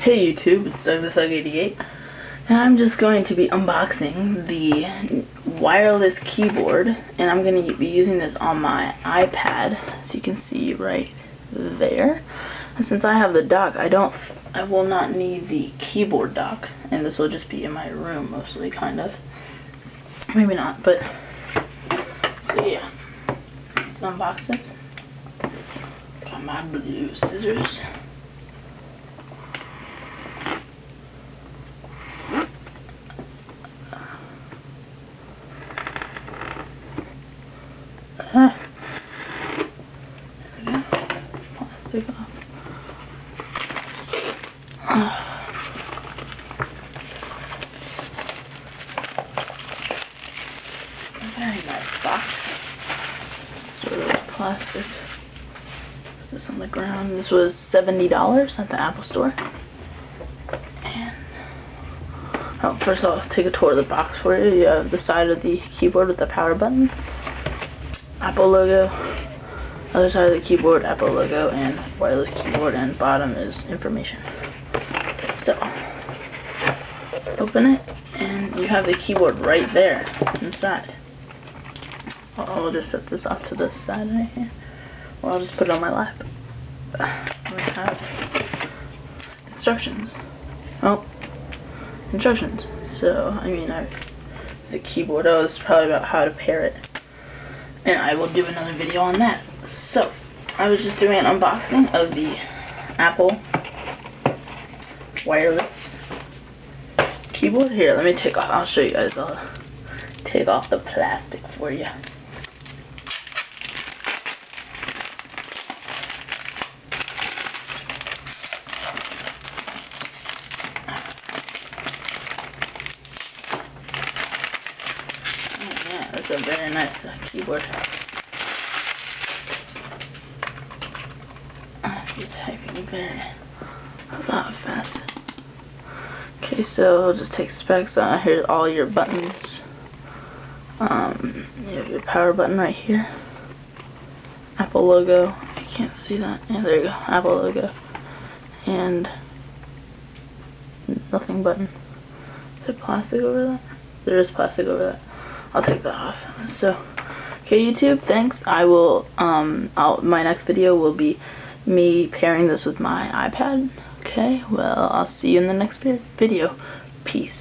Hey YouTube, it's DougTheThug88, and I'm just going to be unboxing the wireless keyboard, and I'm going to be using this on my iPad, as you can see right there. And since I have the dock, I will not need the keyboard dock, and this will just be in my room mostly, kind of. Maybe not, but so yeah, let's unbox this. Got my blue scissors. There we go. Plastic off. Very nice box. Sort of plastic. Put this on the ground. This was $70 at the Apple Store. And first I'll take a tour of the box for you. You have the side of the keyboard with the power button, Apple logo, other side of the keyboard, Apple logo, and wireless keyboard, and bottom is information. So, open it, and you have the keyboard right there inside. I'll just set this off to the side right here, or I'll just put it on my lap. We have instructions. Instructions. So, the keyboard, it's probably about how to pair it. And I will do another video on that. So, I was just doing an unboxing of the Apple wireless keyboard. Here, let me take off. I'll show you guys. I'll take off the plastic for you. Yeah, that's a very nice keyboard. You're typing very a lot faster. Okay, so I'll just take specs. Here's all your buttons. You have your power button right here. Apple logo. I can't see that. Yeah, there you go. Apple logo. And nothing button. Is there plastic over that? There is plastic over that. I'll take that off. So, okay, YouTube, thanks. I will, my next video will be me pairing this with my iPad. Okay, well, I'll see you in the next video. Peace.